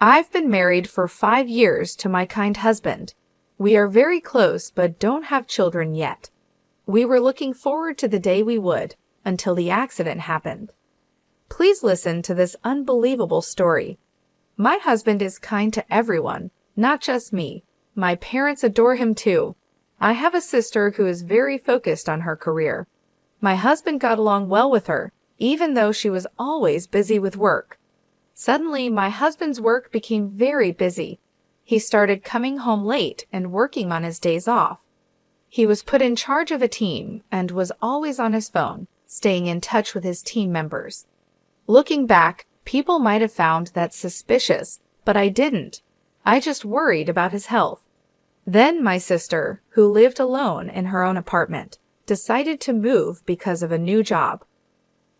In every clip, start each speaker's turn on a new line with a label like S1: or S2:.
S1: I've been married for 5 years to my kind husband. We are very close but don't have children yet. We were looking forward to the day we would, until the accident happened. Please listen to this unbelievable story. My husband is kind to everyone, not just me. My parents adore him too. I have a sister who is very focused on her career. My husband got along well with her, even though she was always busy with work. Suddenly, my husband's work became very busy. He started coming home late and working on his days off. He was put in charge of a team and was always on his phone, staying in touch with his team members. Looking back, people might have found that suspicious, but I didn't. I just worried about his health. Then my sister, who lived alone in her own apartment, decided to move because of a new job.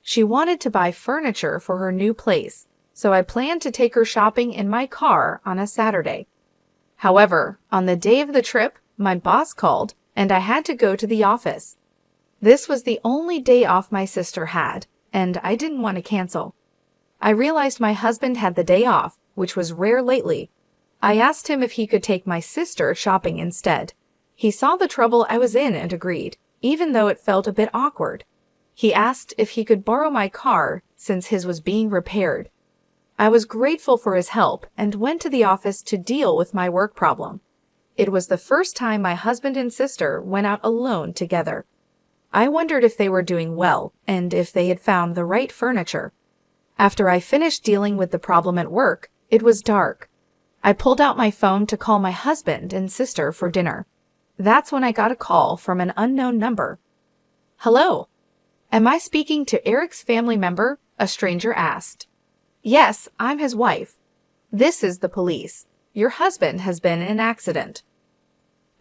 S1: She wanted to buy furniture for her new place, so I planned to take her shopping in my car on a Saturday. However, on the day of the trip, my boss called, and I had to go to the office. This was the only day off my sister had, and I didn't want to cancel. I realized my husband had the day off, which was rare lately. I asked him if he could take my sister shopping instead. He saw the trouble I was in and agreed, even though it felt a bit awkward. He asked if he could borrow my car since his was being repaired. I was grateful for his help and went to the office to deal with my work problem. It was the first time my husband and sister went out alone together. I wondered if they were doing well and if they had found the right furniture. After I finished dealing with the problem at work, it was dark. I pulled out my phone to call my husband and sister for dinner. That's when I got a call from an unknown number. "Hello. Am I speaking to Eric's family member?" a stranger asked. "Yes, I'm his wife. This is the police. Your husband has been in an accident."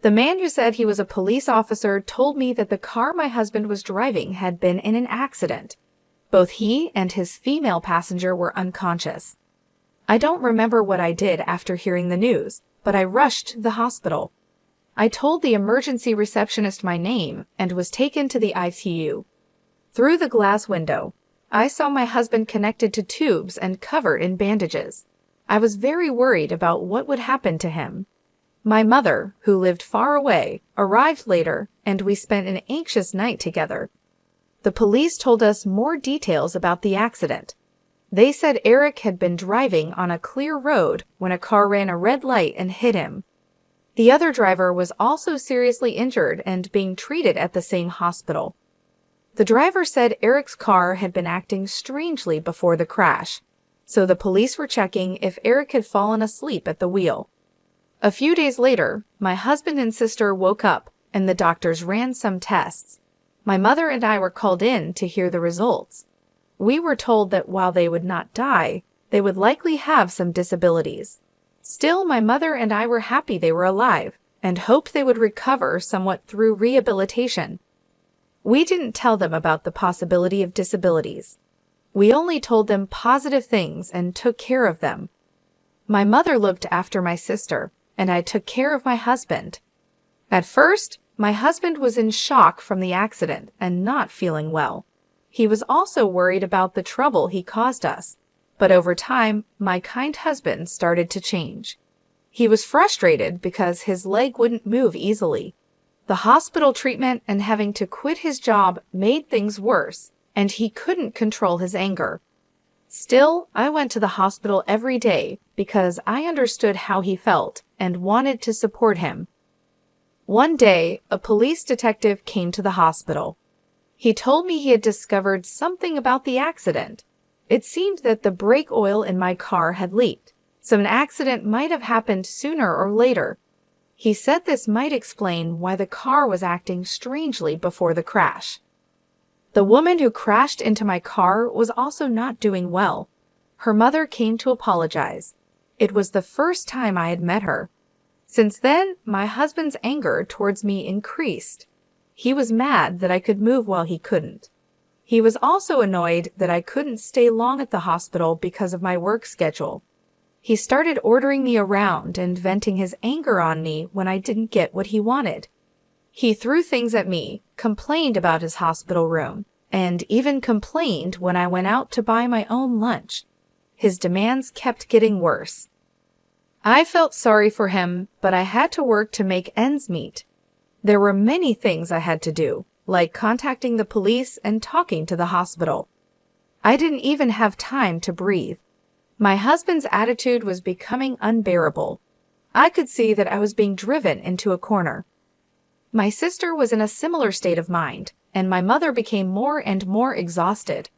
S1: The man who said he was a police officer told me that the car my husband was driving had been in an accident. Both he and his female passenger were unconscious. I don't remember what I did after hearing the news, but I rushed to the hospital. I told the emergency receptionist my name and was taken to the ICU. Through the glass window, I saw my husband connected to tubes and covered in bandages. I was very worried about what would happen to him. My mother, who lived far away, arrived later, and we spent an anxious night together. The police told us more details about the accident. They said Eric had been driving on a clear road when a car ran a red light and hit him. The other driver was also seriously injured and being treated at the same hospital. The driver said Eric's car had been acting strangely before the crash, so the police were checking if Eric had fallen asleep at the wheel. A few days later, my husband and sister woke up and the doctors ran some tests. My mother and I were called in to hear the results. We were told that while they would not die, they would likely have some disabilities. Still, my mother and I were happy they were alive and hoped they would recover somewhat through rehabilitation. We didn't tell them about the possibility of disabilities. We only told them positive things and took care of them. My mother looked after my sister, and I took care of my husband. At first, my husband was in shock from the accident and not feeling well. He was also worried about the trouble he caused us, but over time, my kind husband started to change. He was frustrated because his leg wouldn't move easily. The hospital treatment and having to quit his job made things worse, and he couldn't control his anger. Still, I went to the hospital every day because I understood how he felt and wanted to support him. One day, a police detective came to the hospital. He told me he had discovered something about the accident. It seemed that the brake oil in my car had leaked, so an accident might have happened sooner or later. He said this might explain why the car was acting strangely before the crash. The woman who crashed into my car was also not doing well. Her mother came to apologize. It was the first time I had met her. Since then, my husband's anger towards me increased. He was mad that I could move while he couldn't. He was also annoyed that I couldn't stay long at the hospital because of my work schedule. He started ordering me around and venting his anger on me when I didn't get what he wanted. He threw things at me, complained about his hospital room, and even complained when I went out to buy my own lunch. His demands kept getting worse. I felt sorry for him, but I had to work to make ends meet. There were many things I had to do, like contacting the police and talking to the hospital. I didn't even have time to breathe. My husband's attitude was becoming unbearable. I could see that I was being driven into a corner. My sister was in a similar state of mind, and my mother became more and more exhausted.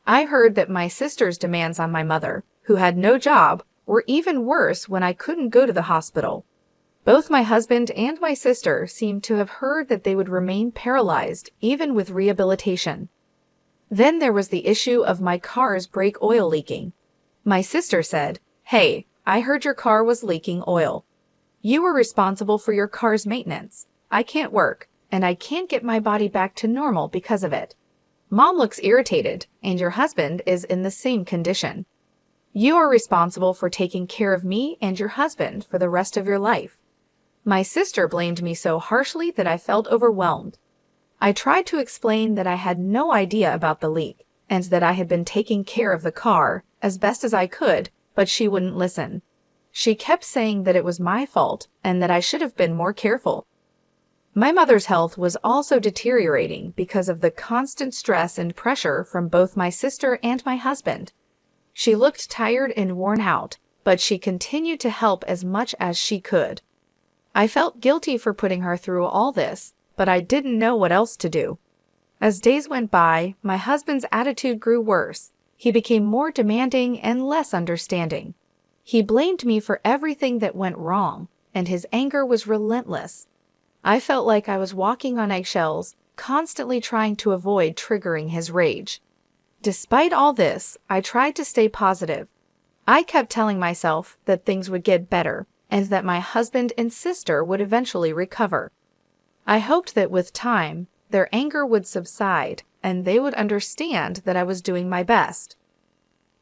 S1: I heard that my sister's demands on my mother, who had no job, were even worse when I couldn't go to the hospital. Both my husband and my sister seemed to have heard that they would remain paralyzed even with rehabilitation. Then there was the issue of my car's brake oil leaking. My sister said, "Hey, I heard your car was leaking oil. You were responsible for your car's maintenance. I can't work, and I can't get my body back to normal because of it. Mom looks irritated, and your husband is in the same condition. You are responsible for taking care of me and your husband for the rest of your life." My sister blamed me so harshly that I felt overwhelmed. I tried to explain that I had no idea about the leak and that I had been taking care of the car as best as I could, but she wouldn't listen. She kept saying that it was my fault and that I should have been more careful. My mother's health was also deteriorating because of the constant stress and pressure from both my sister and my husband. She looked tired and worn out, but she continued to help as much as she could. I felt guilty for putting her through all this, but I didn't know what else to do. As days went by, my husband's attitude grew worse. He became more demanding and less understanding. He blamed me for everything that went wrong, and his anger was relentless. I felt like I was walking on eggshells, constantly trying to avoid triggering his rage. Despite all this, I tried to stay positive. I kept telling myself that things would get better and that my husband and sister would eventually recover. I hoped that with time, their anger would subside and they would understand that I was doing my best.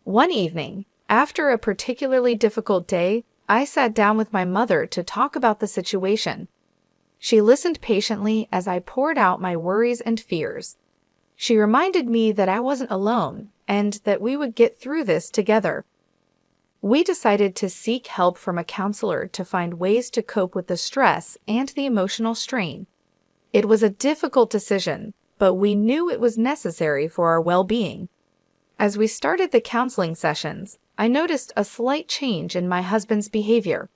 S1: One evening, after a particularly difficult day, I sat down with my mother to talk about the situation. She listened patiently as I poured out my worries and fears. She reminded me that I wasn't alone and that we would get through this together. We decided to seek help from a counselor to find ways to cope with the stress and the emotional strain. It was a difficult decision, but we knew it was necessary for our well-being. As we started the counseling sessions, I noticed a slight change in my husband's behavior.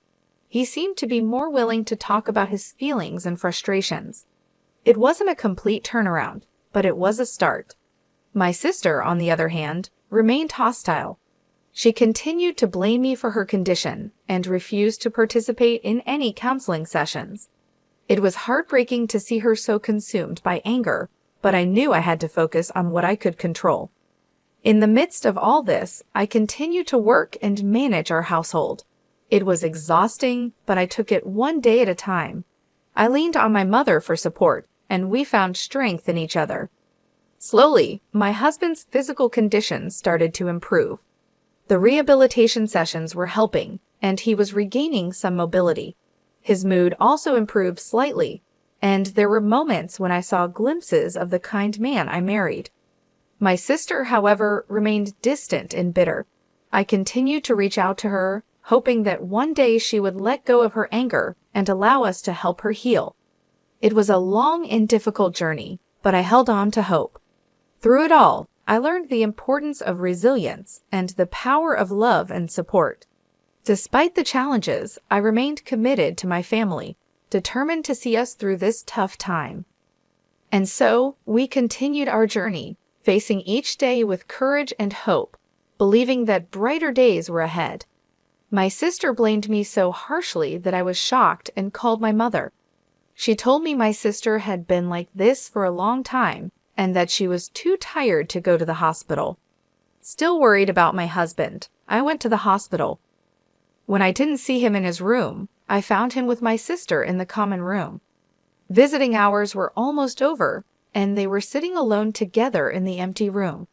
S1: He seemed to be more willing to talk about his feelings and frustrations. It wasn't a complete turnaround, but it was a start. My sister, on the other hand, remained hostile. She continued to blame me for her condition and refused to participate in any counseling sessions. It was heartbreaking to see her so consumed by anger, but I knew I had to focus on what I could control. In the midst of all this, I continued to work and manage our household. It was exhausting, but I took it one day at a time. I leaned on my mother for support, and we found strength in each other. Slowly, my husband's physical condition started to improve. The rehabilitation sessions were helping, and he was regaining some mobility. His mood also improved slightly, and there were moments when I saw glimpses of the kind man I married. My sister, however, remained distant and bitter. I continued to reach out to her, hoping that one day she would let go of her anger and allow us to help her heal. It was a long and difficult journey, but I held on to hope. Through it all, I learned the importance of resilience and the power of love and support. Despite the challenges, I remained committed to my family, determined to see us through this tough time. And so, we continued our journey, facing each day with courage and hope, believing that brighter days were ahead. My sister blamed me so harshly that I was shocked and called my mother. She told me my sister had been like this for a long time and that she was too tired to go to the hospital. Still worried about my husband, I went to the hospital. When I didn't see him in his room, I found him with my sister in the common room. Visiting hours were almost over, and they were sitting alone together in the empty room.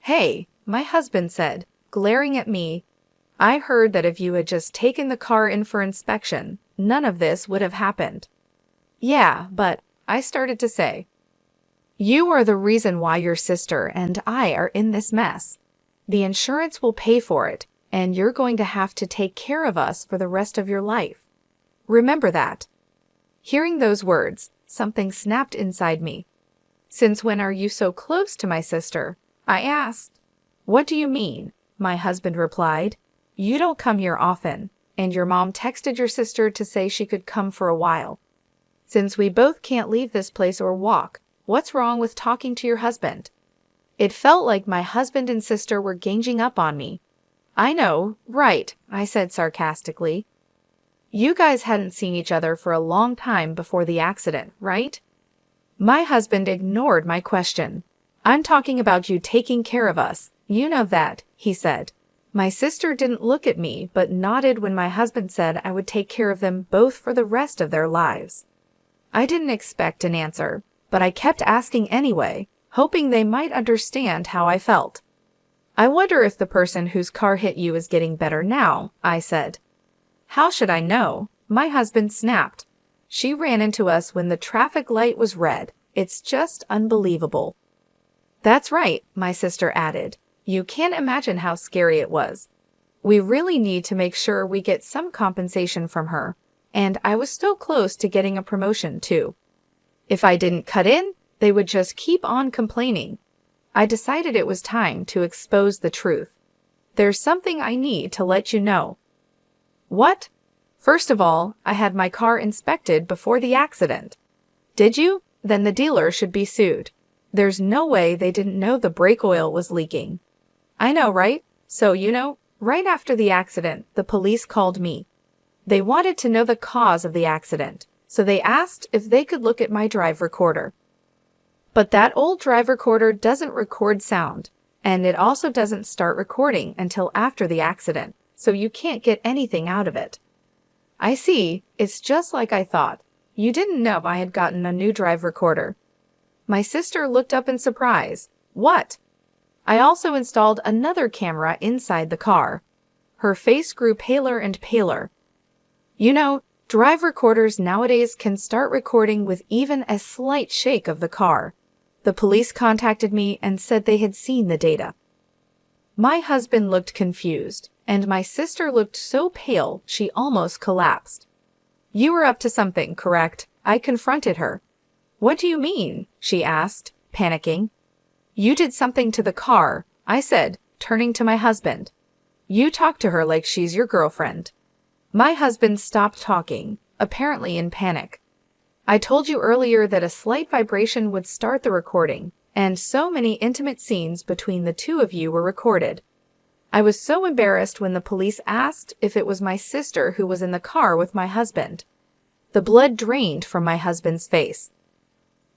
S1: "Hey," my husband said, glaring at me, "I heard that if you had just taken the car in for inspection, none of this would have happened." "Yeah, but," I started to say, "you are the reason why your sister and I are in this mess. The insurance will pay for it, and you're going to have to take care of us for the rest of your life. Remember that." Hearing those words, something snapped inside me. "Since when are you so close to my sister?" I asked. "What do you mean?" my husband replied. "You don't come here often, and your mom texted your sister to say she could come for a while. Since we both can't leave this place or walk, what's wrong with talking to your husband?" It felt like my husband and sister were ganging up on me. "I know, right," I said sarcastically. "You guys hadn't seen each other for a long time before the accident, right?" My husband ignored my question. "I'm talking about you taking care of us. You know that," he said. My sister didn't look at me, but nodded when my husband said I would take care of them both for the rest of their lives. I didn't expect an answer, but I kept asking anyway, hoping they might understand how I felt. "I wonder if the person whose car hit you is getting better now," I said. "How should I know?" my husband snapped. "She ran into us when the traffic light was red. It's just unbelievable." "That's right," my sister added. "You can't imagine how scary it was. We really need to make sure we get some compensation from her. And I was so close to getting a promotion, too. If I didn't cut in, they would just keep on complaining." I decided it was time to expose the truth. "There's something I need to let you know." "What?" "First of all, I had my car inspected before the accident." "Did you? Then the dealer should be sued. There's no way they didn't know the brake oil was leaking." "I know, right? So, right after the accident, the police called me. They wanted to know the cause of the accident, so they asked if they could look at my drive recorder. But that old drive recorder doesn't record sound, and it also doesn't start recording until after the accident, so you can't get anything out of it." "I see. It's just like I thought. You didn't know I had gotten a new drive recorder." My sister looked up in surprise. "What?" "I also installed another camera inside the car." Her face grew paler and paler. Drive recorders nowadays can start recording with even a slight shake of the car. The police contacted me and said they had seen the data." My husband looked confused, and my sister looked so pale she almost collapsed. "You were up to something, correct?" I confronted her. "What do you mean?" she asked, panicking. "You did something to the car," I said, turning to my husband. "You talk to her like she's your girlfriend." My husband stopped talking, apparently in panic. "I told you earlier that a slight vibration would start the recording, and so many intimate scenes between the two of you were recorded." I was so embarrassed when the police asked if it was my sister who was in the car with my husband. The blood drained from my husband's face.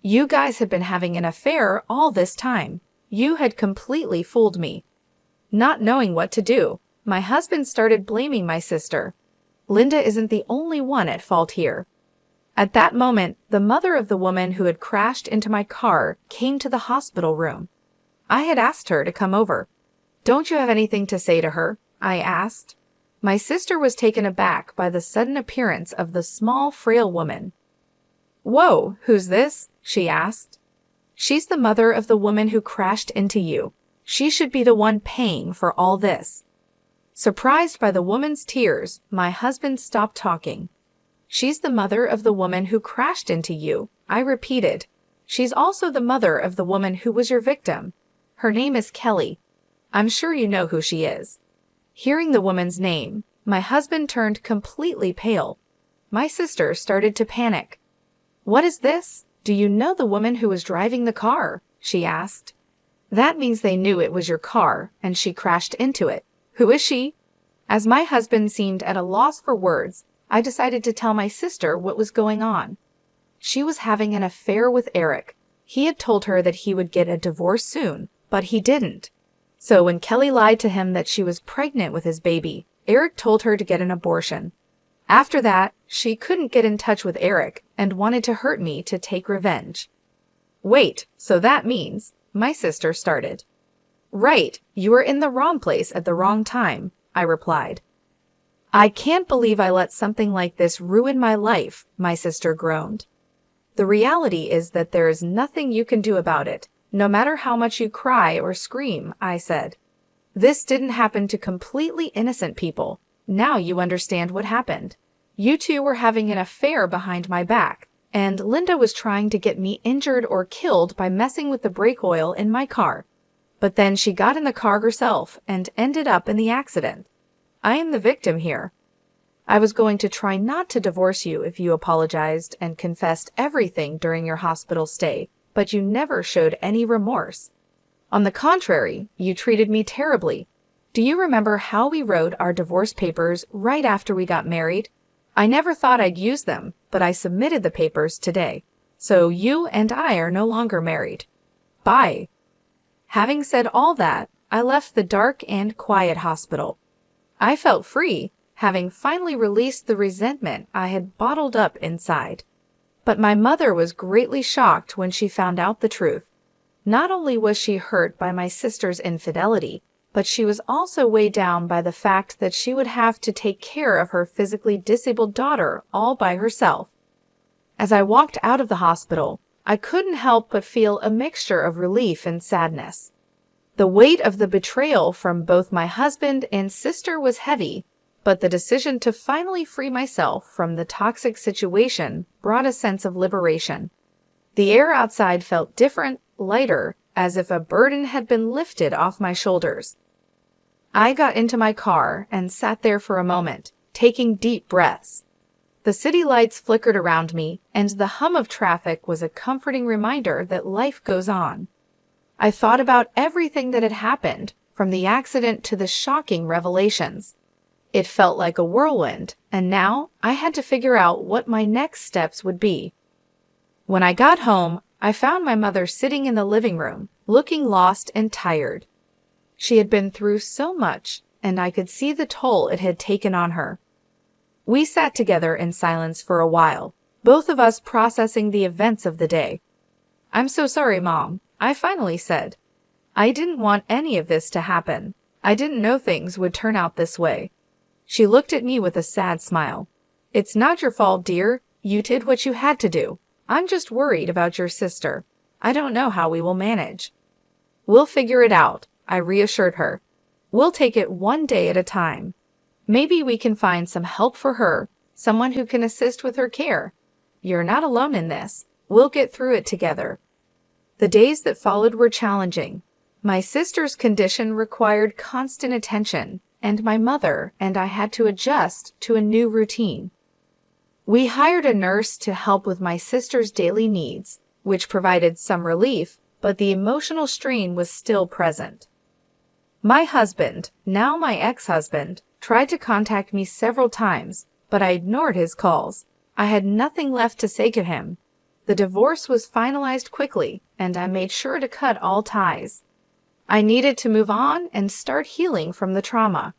S1: "You guys had been having an affair all this time. You had completely fooled me." Not knowing what to do, my husband started blaming my sister. Linda isn't the only one at fault here. At that moment, the mother of the woman who had crashed into my car came to the hospital room. I had asked her to come over. "Don't you have anything to say to her?" I asked. My sister was taken aback by the sudden appearance of the small, frail woman. "Whoa, who's this?" she asked. "She's the mother of the woman who crashed into you. She should be the one paying for all this." Surprised by the woman's tears, my husband stopped talking. "She's the mother of the woman who crashed into you," I repeated. "She's also the mother of the woman who was your victim. Her name is Kelly. I'm sure you know who she is." Hearing the woman's name, my husband turned completely pale. My sister started to panic. "What is this? Do you know the woman who was driving the car?" she asked. "That means they knew it was your car, and she crashed into it. Who is she?" As my husband seemed at a loss for words, I decided to tell my sister what was going on. She was having an affair with Eric. He had told her that he would get a divorce soon, but he didn't. So when Kelly lied to him that she was pregnant with his baby, Eric told her to get an abortion. After that, she couldn't get in touch with Eric and wanted to hurt me to take revenge. "Wait, so that means," my sister started. "Right, you were in the wrong place at the wrong time," I replied. "I can't believe I let something like this ruin my life," my sister groaned. "The reality is that there is nothing you can do about it, no matter how much you cry or scream," I said. This didn't happen to completely innocent people. Now you understand what happened. You two were having an affair behind my back, and Linda was trying to get me injured or killed by messing with the brake oil in my car. But then she got in the car herself and ended up in the accident. I am the victim here. I was going to try not to divorce you if you apologized and confessed everything during your hospital stay, but you never showed any remorse. On the contrary, you treated me terribly. Do you remember how we wrote our divorce papers right after we got married? I never thought I'd use them, but I submitted the papers today. So you and I are no longer married. Bye. Having said all that, I left the dark and quiet hospital. I felt free, having finally released the resentment I had bottled up inside. But my mother was greatly shocked when she found out the truth. Not only was she hurt by my sister's infidelity, but she was also weighed down by the fact that she would have to take care of her physically disabled daughter all by herself. As I walked out of the hospital, I couldn't help but feel a mixture of relief and sadness. The weight of the betrayal from both my husband and sister was heavy, but the decision to finally free myself from the toxic situation brought a sense of liberation. The air outside felt different, lighter, as if a burden had been lifted off my shoulders. I got into my car and sat there for a moment, taking deep breaths. The city lights flickered around me, and the hum of traffic was a comforting reminder that life goes on. I thought about everything that had happened, from the accident to the shocking revelations. It felt like a whirlwind, and now I had to figure out what my next steps would be. When I got home, I found my mother sitting in the living room, looking lost and tired. She had been through so much, and I could see the toll it had taken on her. We sat together in silence for a while, both of us processing the events of the day. "I'm so sorry, Mom," I finally said. "I didn't want any of this to happen. I didn't know things would turn out this way." She looked at me with a sad smile. "It's not your fault, dear. You did what you had to do. I'm just worried about your sister. I don't know how we will manage." "We'll figure it out," I reassured her. "We'll take it one day at a time. Maybe we can find some help for her, someone who can assist with her care. You're not alone in this. We'll get through it together." The days that followed were challenging. My sister's condition required constant attention, and my mother and I had to adjust to a new routine. We hired a nurse to help with my sister's daily needs, which provided some relief, but the emotional strain was still present. My husband, now my ex-husband, tried to contact me several times, but I ignored his calls. I had nothing left to say to him. The divorce was finalized quickly, and I made sure to cut all ties. I needed to move on and start healing from the trauma.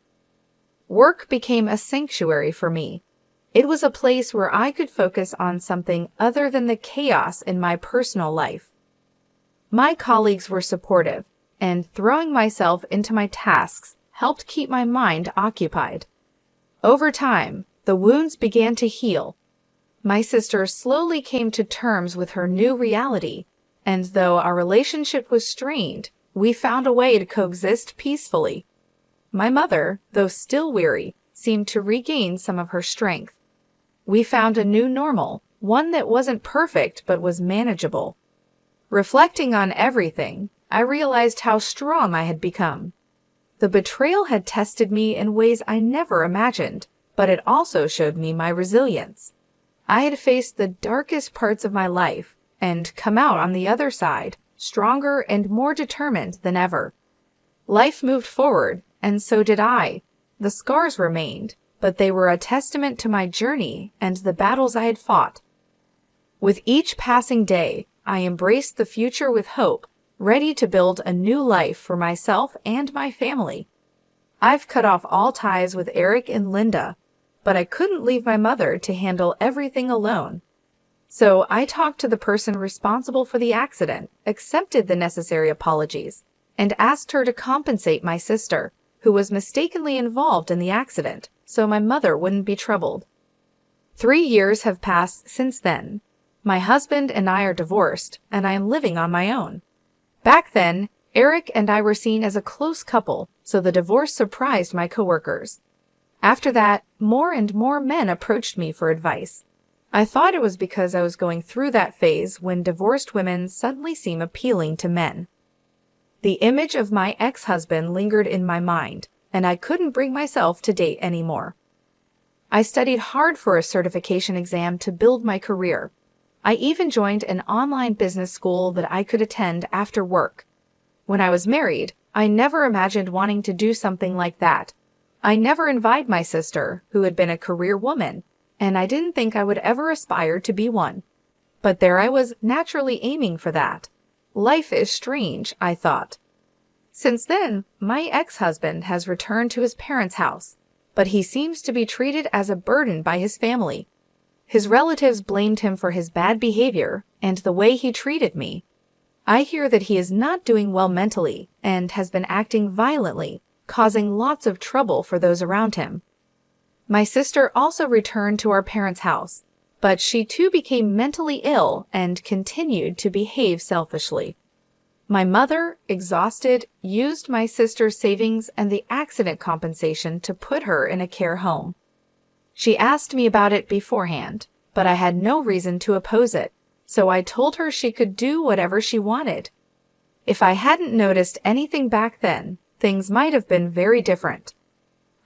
S1: Work became a sanctuary for me. It was a place where I could focus on something other than the chaos in my personal life. My colleagues were supportive, and throwing myself into my tasks helped keep my mind occupied. Over time, the wounds began to heal. My sister slowly came to terms with her new reality, and though our relationship was strained, we found a way to coexist peacefully. My mother, though still weary, seemed to regain some of her strength. We found a new normal, one that wasn't perfect but was manageable. Reflecting on everything, I realized how strong I had become. The betrayal had tested me in ways I never imagined, but it also showed me my resilience. I had faced the darkest parts of my life and come out on the other side, stronger and more determined than ever. Life moved forward, and so did I. The scars remained, but they were a testament to my journey and the battles I had fought. With each passing day, I embraced the future with hope, ready to build a new life for myself and my family. I've cut off all ties with Eric and Linda, but I couldn't leave my mother to handle everything alone. So I talked to the person responsible for the accident, accepted the necessary apologies, and asked her to compensate my sister, who was mistakenly involved in the accident, so my mother wouldn't be troubled. 3 years have passed since then. My husband and I are divorced, and I am living on my own. Back then, Eric and I were seen as a close couple, so the divorce surprised my coworkers. After that, more and more men approached me for advice. I thought it was because I was going through that phase when divorced women suddenly seem appealing to men. The image of my ex-husband lingered in my mind, and I couldn't bring myself to date anymore. I studied hard for a certification exam to build my career. I even joined an online business school that I could attend after work. When I was married, I never imagined wanting to do something like that. I never invited my sister, who had been a career woman, and I didn't think I would ever aspire to be one. But there I was, naturally aiming for that. Life is strange, I thought. Since then, my ex-husband has returned to his parents' house, but he seems to be treated as a burden by his family. His relatives blamed him for his bad behavior and the way he treated me. I hear that he is not doing well mentally and has been acting violently, causing lots of trouble for those around him. My sister also returned to our parents' house, but she too became mentally ill and continued to behave selfishly. My mother, exhausted, used my sister's savings and the accident compensation to put her in a care home. She asked me about it beforehand, but I had no reason to oppose it, so I told her she could do whatever she wanted. If I hadn't noticed anything back then, things might have been very different.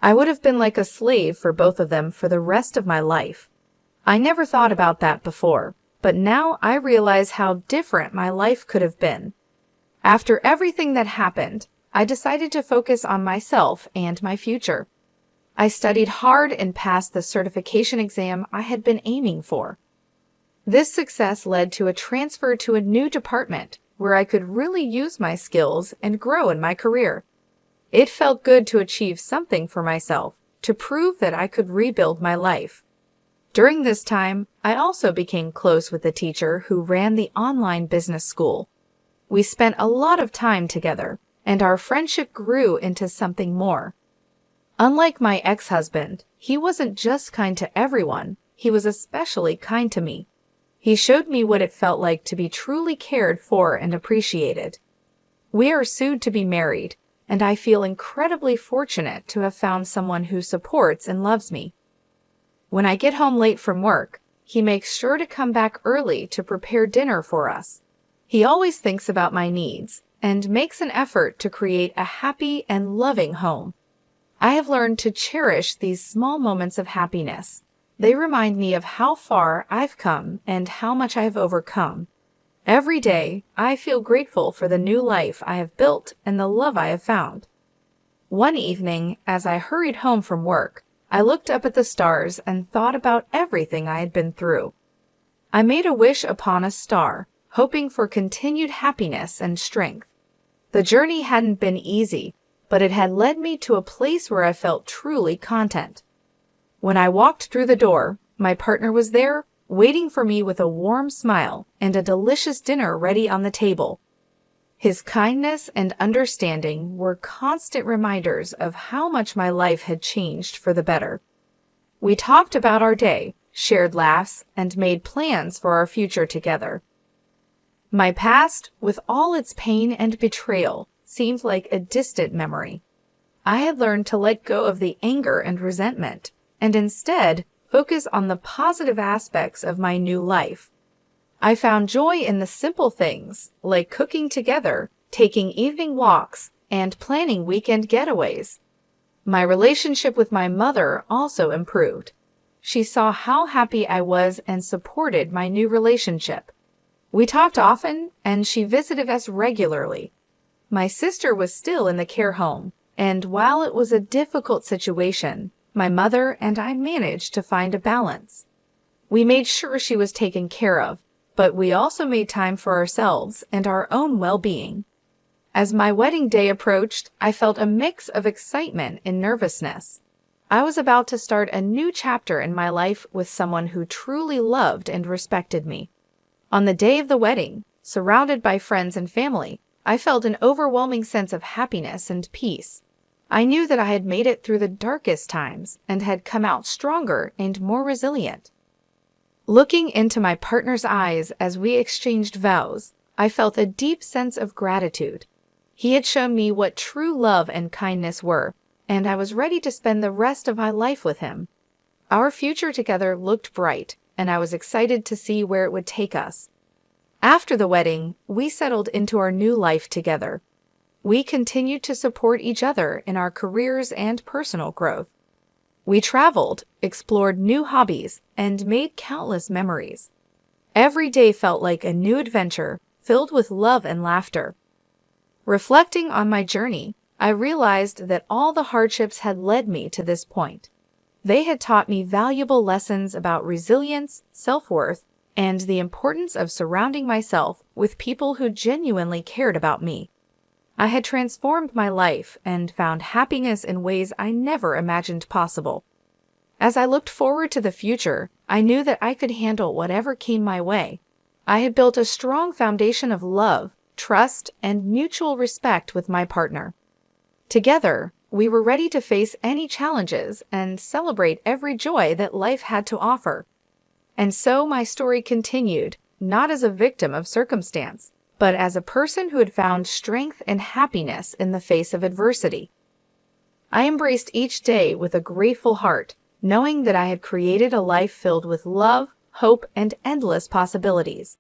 S1: I would have been like a slave for both of them for the rest of my life. I never thought about that before, but now I realize how different my life could have been. After everything that happened, I decided to focus on myself and my future. I studied hard and passed the certification exam I had been aiming for. This success led to a transfer to a new department where I could really use my skills and grow in my career. It felt good to achieve something for myself, to prove that I could rebuild my life. During this time, I also became close with the teacher who ran the online business school. We spent a lot of time together, and our friendship grew into something more. Unlike my ex-husband, he wasn't just kind to everyone, he was especially kind to me. He showed me what it felt like to be truly cared for and appreciated. We are soon to be married, and I feel incredibly fortunate to have found someone who supports and loves me. When I get home late from work, he makes sure to come back early to prepare dinner for us. He always thinks about my needs and makes an effort to create a happy and loving home. I have learned to cherish these small moments of happiness. They remind me of how far I've come and how much I have overcome. Every day, I feel grateful for the new life I have built and the love I have found. One evening, as I hurried home from work, I looked up at the stars and thought about everything I had been through. I made a wish upon a star, hoping for continued happiness and strength. The journey hadn't been easy, but it had led me to a place where I felt truly content. When I walked through the door, my partner was there, waiting for me with a warm smile and a delicious dinner ready on the table. His kindness and understanding were constant reminders of how much my life had changed for the better. We talked about our day, shared laughs, and made plans for our future together. My past, with all its pain and betrayal, seemed like a distant memory. I had learned to let go of the anger and resentment, and instead focus on the positive aspects of my new life. I found joy in the simple things, like cooking together, taking evening walks, and planning weekend getaways. My relationship with my mother also improved. She saw how happy I was and supported my new relationship. We talked often, and she visited us regularly. My sister was still in the care home, and while it was a difficult situation, my mother and I managed to find a balance. We made sure she was taken care of, but we also made time for ourselves and our own well-being. As my wedding day approached, I felt a mix of excitement and nervousness. I was about to start a new chapter in my life with someone who truly loved and respected me. On the day of the wedding, surrounded by friends and family, I felt an overwhelming sense of happiness and peace. I knew that I had made it through the darkest times and had come out stronger and more resilient. Looking into my partner's eyes as we exchanged vows, I felt a deep sense of gratitude. He had shown me what true love and kindness were, and I was ready to spend the rest of my life with him. Our future together looked bright, and I was excited to see where it would take us. After the wedding, we settled into our new life together. We continued to support each other in our careers and personal growth. We traveled, explored new hobbies, and made countless memories. Every day felt like a new adventure, filled with love and laughter. Reflecting on my journey, I realized that all the hardships had led me to this point. They had taught me valuable lessons about resilience, self-worth, and the importance of surrounding myself with people who genuinely cared about me. I had transformed my life and found happiness in ways I never imagined possible. As I looked forward to the future, I knew that I could handle whatever came my way. I had built a strong foundation of love, trust, and mutual respect with my partner. Together, we were ready to face any challenges and celebrate every joy that life had to offer. And so my story continued, not as a victim of circumstance, but as a person who had found strength and happiness in the face of adversity. I embraced each day with a grateful heart, knowing that I had created a life filled with love, hope, and endless possibilities.